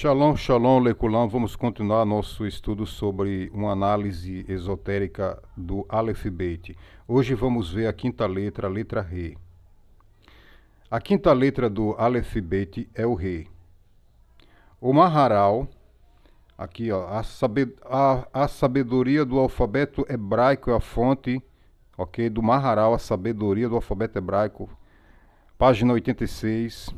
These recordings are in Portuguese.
Shalom, shalom, Leculão. Vamos continuar nosso estudo sobre uma análise esotérica do Aleph Bet. Hoje vamos ver a quinta letra, a letra Re. A quinta letra do Aleph Bet é o Re. O Maharal, aqui ó, a sabedoria do alfabeto hebraico é a fonte, ok? Do Maharal, a sabedoria do alfabeto hebraico, página 86.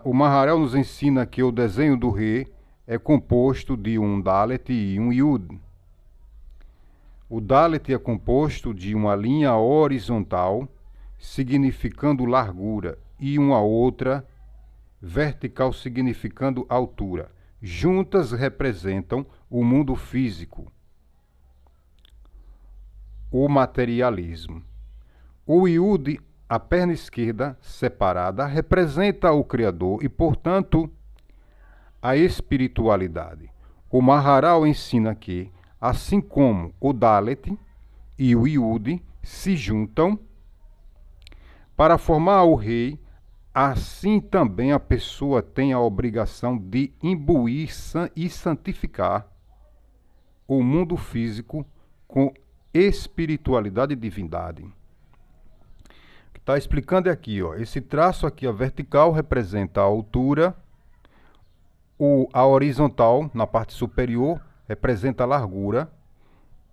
O Maharal nos ensina que o desenho do Re é composto de um Dalet e um Yud. O Dalet é composto de uma linha horizontal, significando largura, e uma outra vertical, significando altura. Juntas representam o mundo físico, o materialismo. O Yud, a perna esquerda separada, representa o Criador e, portanto, a espiritualidade. O Maharal ensina que, assim como o Dalet e o Yud se juntam para formar o Rei, assim também a pessoa tem a obrigação de imbuir e santificar o mundo físico com espiritualidade e divindade. Está explicando aqui, ó, esse traço aqui, a vertical, representa a altura, a horizontal, na parte superior, representa a largura,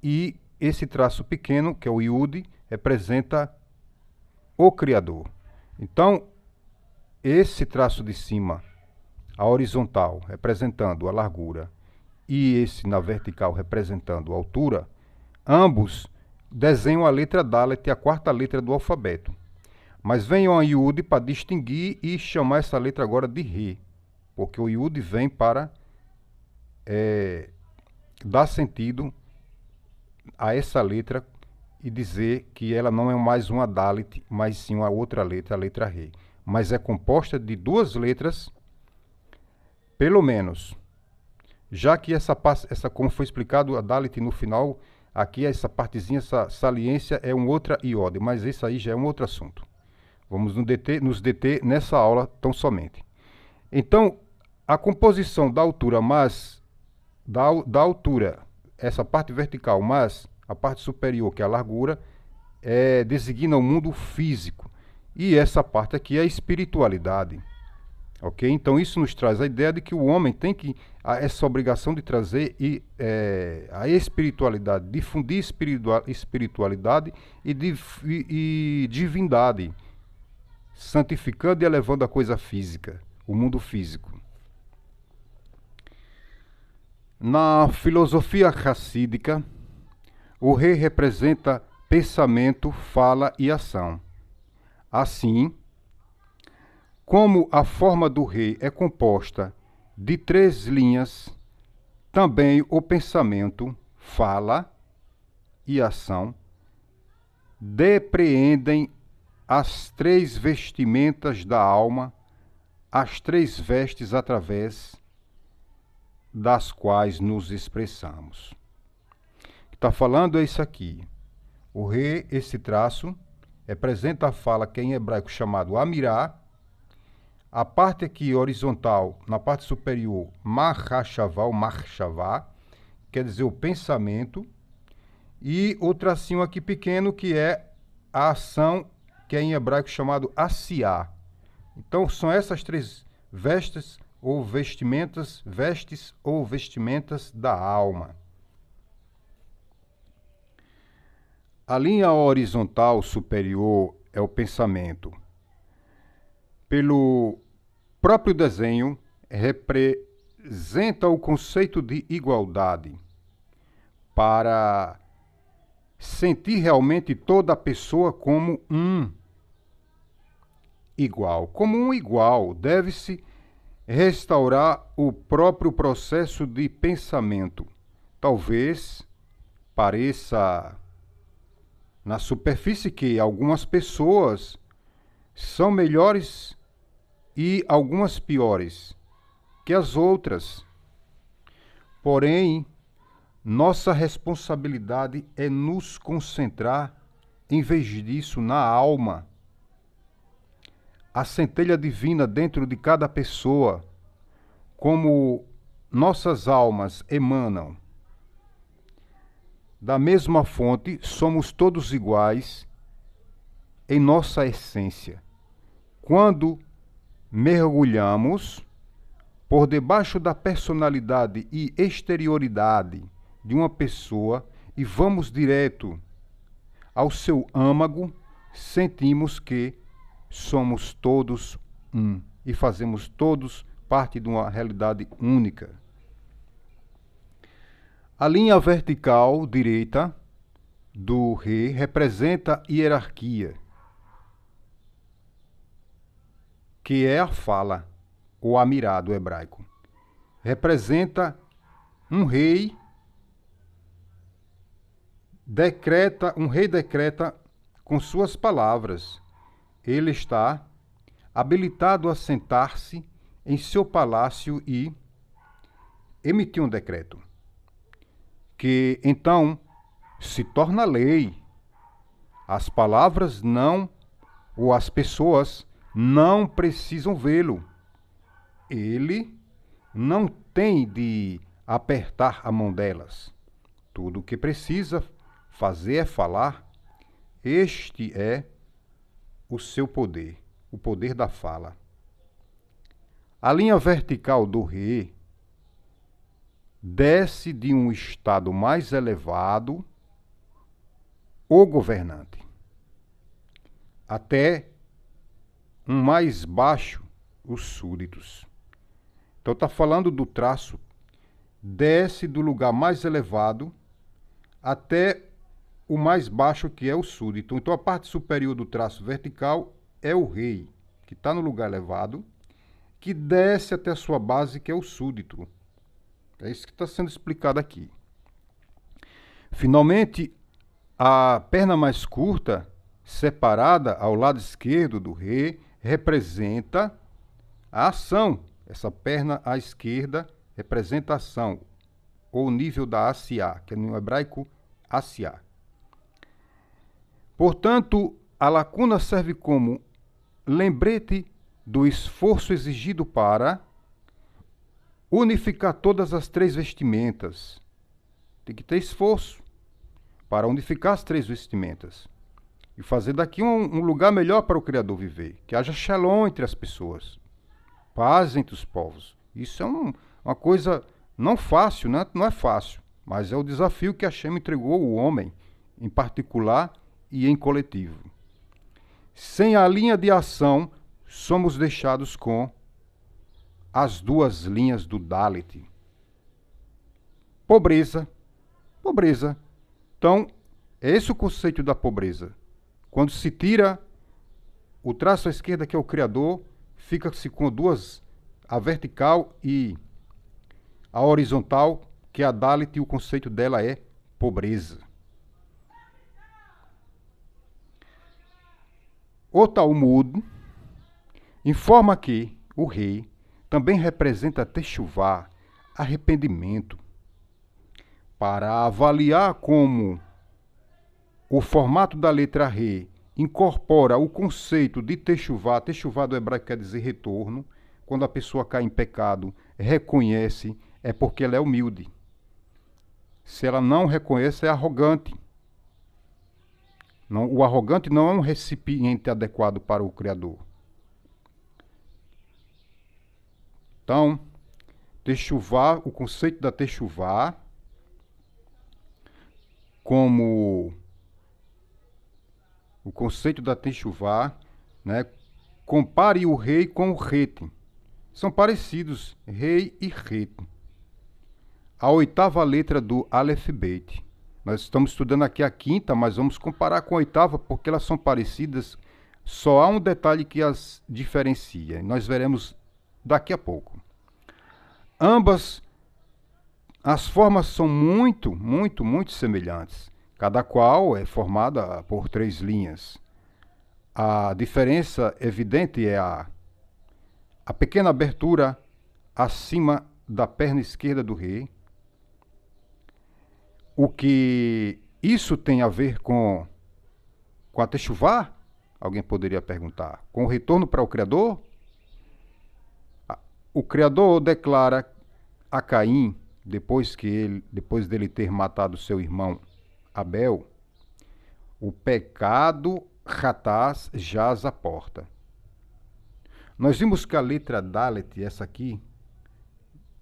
e esse traço pequeno, que é o Yud, representa o Criador. Então, esse traço de cima, a horizontal, representando a largura, e esse na vertical, representando a altura, ambos desenham a letra Dalet, a quarta letra do alfabeto. Mas vem o Yud para distinguir e chamar essa letra agora de Re, porque o Yud vem para dar sentido a essa letra e dizer que ela não é mais uma Dalet, mas sim uma outra letra, a letra Re. Mas é composta de duas letras, pelo menos. Já que essa como foi explicado, a Dalet no final, aqui essa partezinha, essa saliência é uma outra iode, mas esse aí já é um outro assunto. Vamos nos deter nessa aula tão somente. Então, a composição da altura mais da altura, essa parte vertical mais a parte superior, que é a largura, designa o mundo físico. E essa parte aqui é a espiritualidade. Ok? Então, isso nos traz a ideia de que o homem tem essa obrigação de trazer a espiritualidade, difundir espiritualidade e divindade, santificando e elevando a coisa física, o mundo físico. Na filosofia racídica, o Rei representa pensamento, fala e ação. Assim, como a forma do Rei é composta de 3 linhas, também o pensamento, fala e ação depreendem as 3 vestimentas da alma, as 3 vestes através das quais nos expressamos. O que está falando é isso aqui. O Re, esse traço, representa a fala que é em hebraico chamado Amirá. A parte aqui horizontal, na parte superior, Mahashavá, ou Mahshavá, quer dizer o pensamento. E o tracinho aqui pequeno, que é a ação, que é em hebraico chamado Asiá. Então, são essas 3 vestes ou vestimentas da alma. A linha horizontal superior é o pensamento. Pelo próprio desenho, representa o conceito de igualdade, para sentir realmente toda a pessoa como um igual. Como um igual, deve-se restaurar o próprio processo de pensamento. Talvez pareça na superfície que algumas pessoas são melhores e algumas piores que as outras. Porém, nossa responsabilidade é nos concentrar, em vez disso, na alma. a centelha divina dentro de cada pessoa, como nossas almas emanam da mesma fonte, somos todos iguais em nossa essência. Quando mergulhamos por debaixo da personalidade e exterioridade de uma pessoa e vamos direto ao seu âmago, sentimos que somos todos um e fazemos todos parte de uma realidade única. A linha vertical direita do Re representa hierarquia, que é a fala, ou amirá do hebraico. Representa um rei decreta com suas palavras. Ele está habilitado a sentar-se em seu palácio e emitir um decreto, que então se torna lei. As palavras não, ou as pessoas não precisam vê-lo. Ele não tem de apertar a mão delas. Tudo o que precisa fazer é falar. Este é o seu poder, o poder da fala. A linha vertical do Re desce de um estado mais elevado, o governante, até um mais baixo, os súditos. Então está falando do traço, desce do lugar mais elevado até o mais baixo, que é o súdito. Então a parte superior do traço vertical é o rei, que está no lugar elevado, que desce até a sua base, que é o súdito. É isso que está sendo explicado aqui. Finalmente, a perna mais curta, separada ao lado esquerdo do rei, representa a ação. Essa perna à esquerda representa a ação, ou o nível da asiá, que é no hebraico asiá. Portanto, a lacuna serve como lembrete do esforço exigido para unificar todas as três vestimentas. Tem que ter esforço para unificar as três vestimentas e fazer daqui um lugar melhor para o Criador viver, que haja shalom entre as pessoas, paz entre os povos. Isso é uma coisa não fácil, né? Não é fácil, mas é o desafio que Hashem entregou ao homem, em particular e em coletivo. Sem a linha de ação, somos deixados com as duas linhas do Dalit. Pobreza. Pobreza. Então, é esse o conceito da pobreza. Quando se tira o traço à esquerda, que é o Criador, fica-se com duas, a vertical e a horizontal, que é a Dalit, e o conceito dela é pobreza. O Talmud informa que o rei também representa techuvá, arrependimento. Para avaliar como o formato da letra Re incorpora o conceito de techuvá, techuvá do hebraico quer dizer retorno, quando a pessoa cai em pecado, reconhece, é porque ela é humilde. Se ela não reconhece, é arrogante. Não, o arrogante não é um recipiente adequado para o Criador. Então, techuvá, o conceito da techuvá, como o conceito da techuvá, né, compare o rei com o rete. São parecidos, rei e rete. A oitava letra do Aleph Beit. Nós estamos estudando aqui a quinta, mas vamos comparar com a oitava porque elas são parecidas. Só há um detalhe que as diferencia. Nós veremos daqui a pouco. Ambas, as formas são muito semelhantes. Cada qual é formada por 3 linhas. A diferença evidente é a pequena abertura acima da perna esquerda do rei. O que isso tem a ver com a techuvá? Alguém poderia perguntar. Com o retorno para o Criador? O Criador declara a Caim, depois dele ter matado seu irmão Abel, o pecado rataz jaz à porta. Nós vimos que a letra Dalet, essa aqui,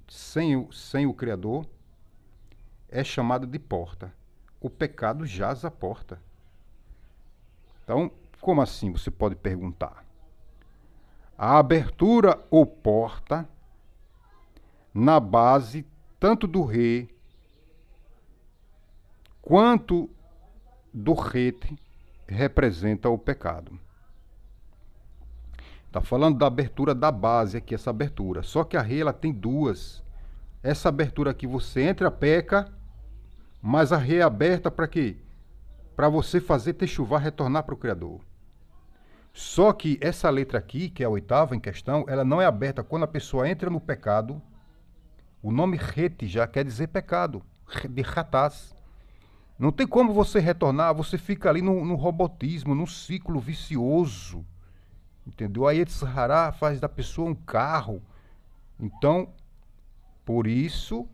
sem o Criador, é chamada de porta. O pecado jaz à porta. Então, como assim? Você pode perguntar. A abertura ou porta, na base tanto do Re quanto do Het, representa o pecado. Está falando da abertura da base aqui, essa abertura. Só que a Re, ela tem duas. Essa abertura aqui, você entra, peca, mas a Re é aberta para quê? Para você fazer techuvá, retornar para o Criador. Só que essa letra aqui, que é a oitava em questão, ela não é aberta quando a pessoa entra no pecado. O nome Het já quer dizer pecado, de rataz. Não tem como você retornar, você fica ali no robotismo, num ciclo vicioso. Entendeu? Aí Yetzirah faz da pessoa um carro. Então, por isso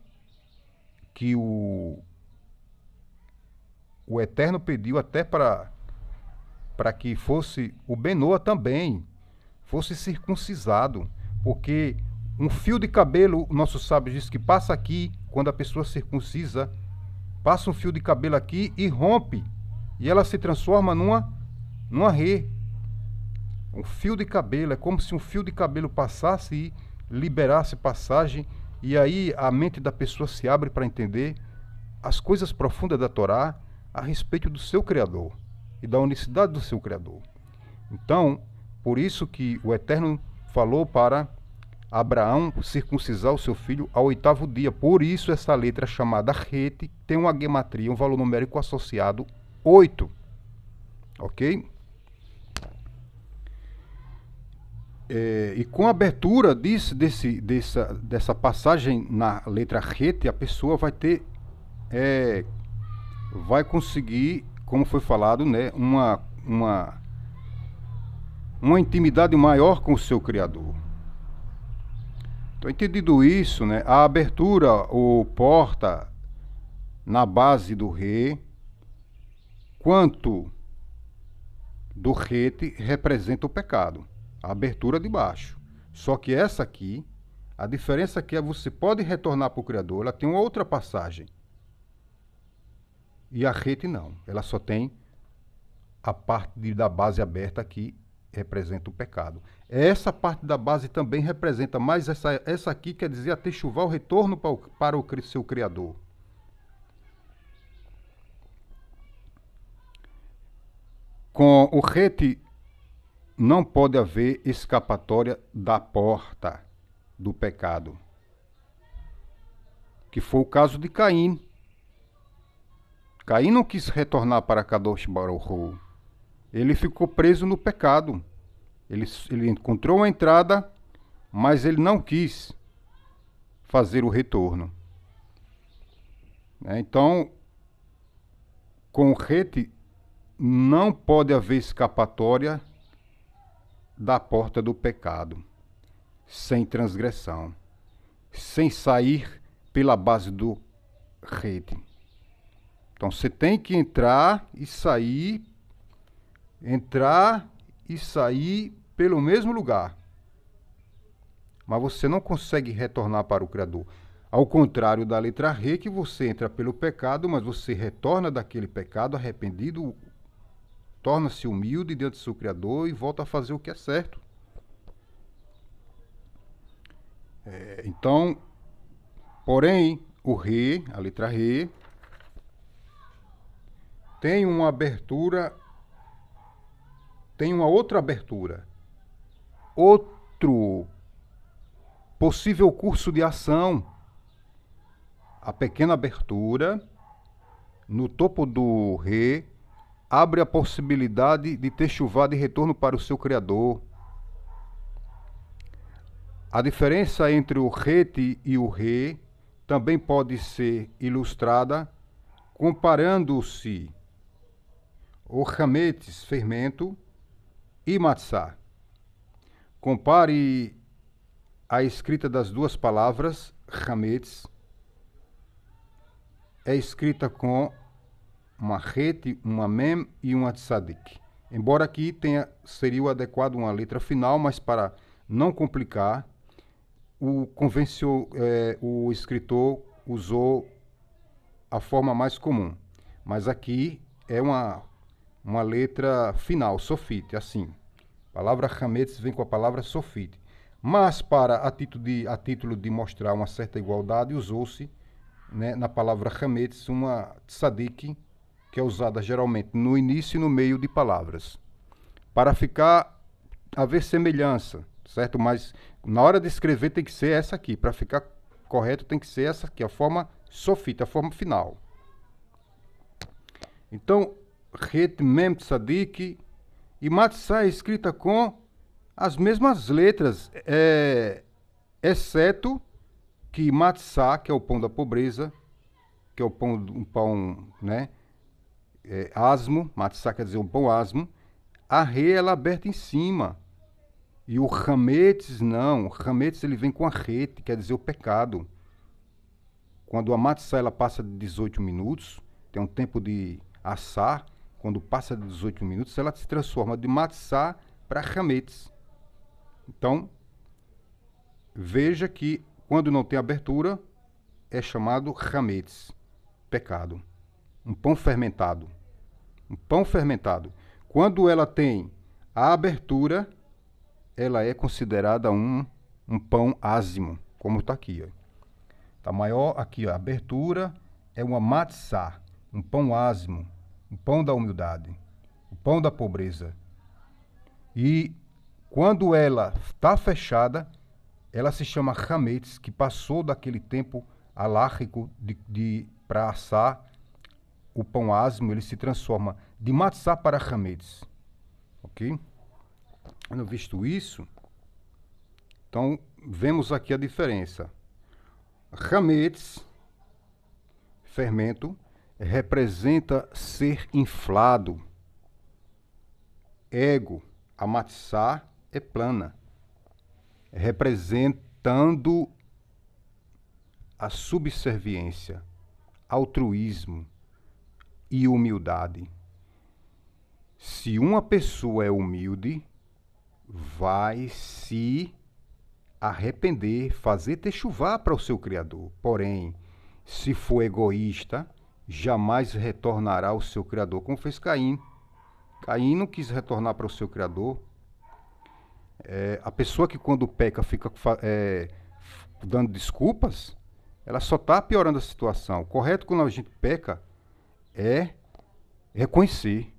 que o Eterno pediu até para que fosse o Benoa também, fosse circuncisado, porque um fio de cabelo, o nosso sábio diz que passa aqui, quando a pessoa circuncisa, passa um fio de cabelo aqui e rompe, e ela se transforma numa Re. Um fio de cabelo, é como se um fio de cabelo passasse e liberasse passagem, e aí a mente da pessoa se abre para entender as coisas profundas da Torá a respeito do seu Criador e da unicidade do seu Criador. Então, por isso que o Eterno falou para Abraão circuncisar o seu filho ao 8º dia. Por isso essa letra chamada Het tem uma gematria, um valor numérico associado 8. Ok? E com a abertura dessa passagem na letra Het, a pessoa vai ter, vai conseguir, como foi falado, né, uma intimidade maior com o seu Criador. Então, entendido isso, né, a abertura ou porta na base do Re, quanto do Het, representa o pecado. A abertura de baixo. Só que essa aqui, a diferença aqui é que você pode retornar para o Criador, ela tem uma outra passagem. E a Het não. Ela só tem a parte da base aberta aqui, representa o pecado. Essa parte da base também representa, mas essa aqui quer dizer a techuvá, o retorno para o seu Criador. Com o Het não pode haver escapatória da porta do pecado, que foi o caso de Caim. Caim não quis retornar para Kadosh Baruch Hu. Ele ficou preso no pecado. Ele encontrou uma entrada, mas ele não quis fazer o retorno. Então, com o Het, não pode haver escapatória da porta do pecado, sem transgressão, sem sair pela base do Het. Então você tem que entrar e sair pelo mesmo lugar. Mas você não consegue retornar para o Criador. Ao contrário da letra Re, que você entra pelo pecado, mas você retorna daquele pecado arrependido, torna-se humilde diante do seu Criador e volta a fazer o que é certo. Então, porém, o Re, a letra Re, tem uma abertura, tem uma outra abertura, outro possível curso de ação. A pequena abertura no topo do Re abre a possibilidade de techuvá, de retorno para o seu Criador. A diferença entre o Het e o Re também pode ser ilustrada comparando-se o chametz, fermento, e matzah. Compare a escrita das duas palavras, chametz, é escrita com uma het, uma mem e uma tzadik. Embora aqui seria o adequado uma letra final, mas para não complicar, o escritor usou a forma mais comum. Mas aqui é uma letra final, sofite, assim. A palavra chametz vem com a palavra sofite. Mas a título de mostrar uma certa igualdade, usou-se, né, na palavra chametz uma tzadik, que é usada geralmente no início e no meio de palavras, para haver semelhança, certo? Mas na hora de escrever tem que ser essa aqui, para ficar correto tem que ser essa aqui, a forma sofita, a forma final. Então, het, mem, tzadik, e matzah é escrita com as mesmas letras, exceto que matzah, que é o pão da pobreza, que é um pão, né, asmo, matzah quer dizer um pão asmo, a re ela aberta em cima. E o chametz não, o chametz ele vem com a het, quer dizer o pecado. Quando a matzah ela passa de 18 minutos, tem um tempo de assar, quando passa de 18 minutos, ela se transforma de matzah para chametz. Então, veja que quando não tem abertura, é chamado chametz, pecado. Um pão fermentado. Um pão fermentado. Quando ela tem a abertura, ela é considerada um pão ázimo, como está aqui. Está maior aqui, a abertura é uma matzah, um pão ázimo, um pão da humildade, o pão da pobreza. E quando ela está fechada, ela se chama chametz, que passou daquele tempo halárrico para assar o pão ázimo, ele se transforma de matzah para chametz. Ok? Tendo visto isso, então vemos aqui a diferença. Chametz, fermento, representa ser inflado. Ego, a matzah é plana, representando a subserviência, altruísmo e humildade. Se uma pessoa é humilde, vai se arrepender, fazer techuvá para o seu Criador. Porém, se for egoísta, jamais retornará ao seu Criador, como fez Caim. Caim não quis retornar para o seu Criador. A pessoa que quando peca fica dando desculpas, ela só está piorando a situação. O correto quando a gente peca é reconhecer,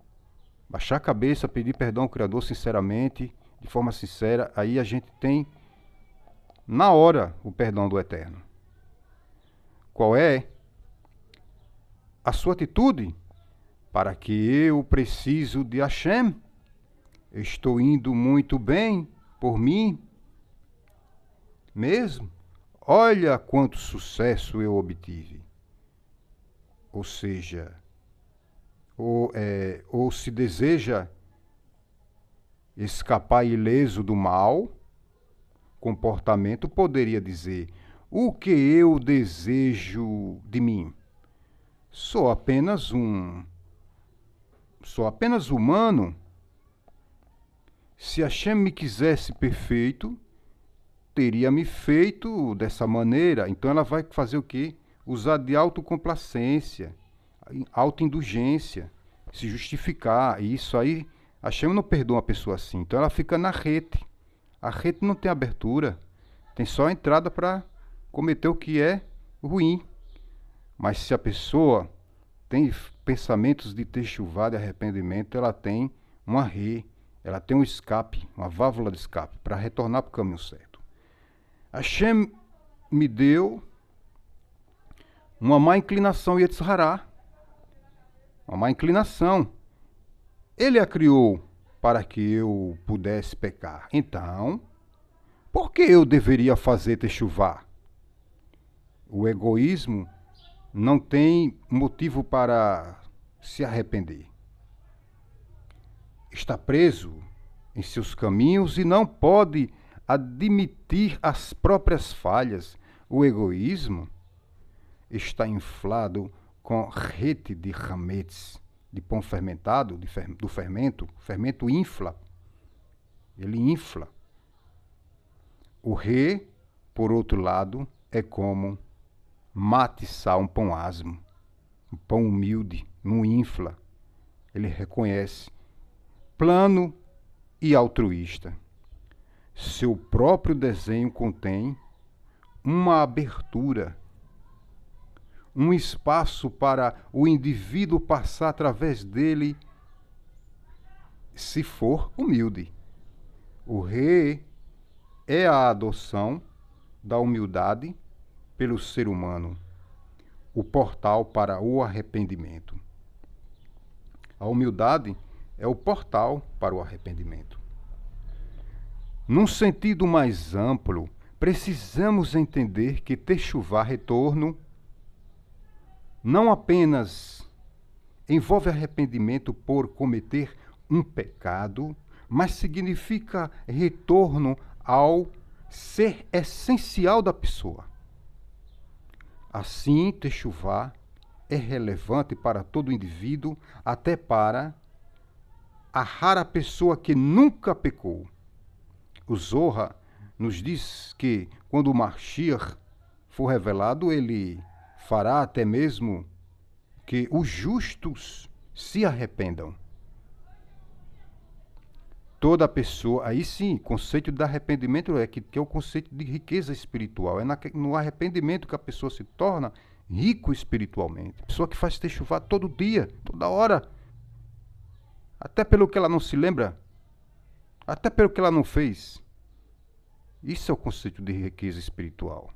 baixar a cabeça, pedir perdão ao Criador sinceramente, de forma sincera, aí a gente tem na hora o perdão do Eterno. Qual é a sua atitude? Para que eu preciso de Hashem, eu estou indo muito bem por mim mesmo. Olha quanto sucesso eu obtive. Ou seja, ou se deseja escapar ileso do mal comportamento, poderia dizer: o que eu desejo de mim? Sou apenas humano. Se Hashem me quisesse perfeito, teria me feito dessa maneira. Então ela vai fazer o quê? Usar de autocomplacência, autoindulgência, se justificar. E isso aí, Hashem não perdoa uma pessoa assim. Então ela fica na rede. A rede não tem abertura, tem só a entrada para cometer o que é ruim. Mas se a pessoa tem pensamentos de techuvá, de arrependimento, ela tem uma ela tem um escape, uma válvula de escape para retornar para o caminho certo. Hashem me deu uma má inclinação, Yetzirah, uma má inclinação. Ele a criou para que eu pudesse pecar. Então, por que eu deveria fazer techuvá? O egoísmo não tem motivo para se arrepender. Está preso, em seus caminhos e não pode admitir as próprias falhas. O egoísmo está inflado com rede de hametz, de pão fermentado, do fermento. O fermento infla. Ele infla. O rei, por outro lado, é como matiçar um pão asmo, um pão humilde, não infla. Ele reconhece, plano e altruísta. Seu próprio desenho contém uma abertura, um espaço para o indivíduo passar através dele, se for humilde. O rei é a adoção da humildade pelo ser humano, o portal para o arrependimento. A humildade é o portal para o arrependimento. Num sentido mais amplo, precisamos entender que techuvá, retorno, não apenas envolve arrependimento por cometer um pecado, mas significa retorno ao ser essencial da pessoa. Assim, techuvá é relevante para todo indivíduo, até para a rara pessoa que nunca pecou. O Zohar nos diz que, quando o Mashiach for revelado, ele fará até mesmo que os justos se arrependam. Toda pessoa, aí sim, o conceito de arrependimento que é o conceito de riqueza espiritual. É no arrependimento que a pessoa se torna rico espiritualmente. Pessoa que faz techuvá todo dia, toda hora. Até pelo que ela não se lembra. Até pelo que ela não fez. Isso é o conceito de riqueza espiritual.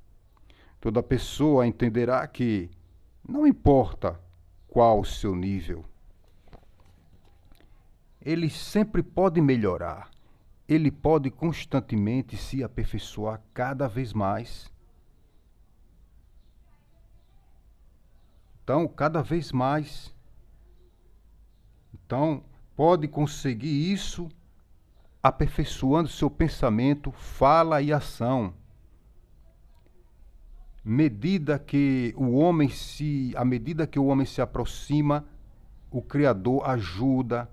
Toda pessoa entenderá que não importa qual o seu nível, ele sempre pode melhorar. Ele pode constantemente se aperfeiçoar cada vez mais. Então, cada vez mais. Então, pode conseguir isso aperfeiçoando seu pensamento, fala e ação. À medida que o homem se aproxima, o Criador ajuda,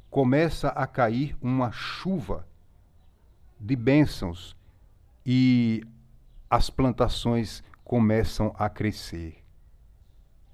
começa a cair uma chuva de bênçãos e as plantações começam a crescer.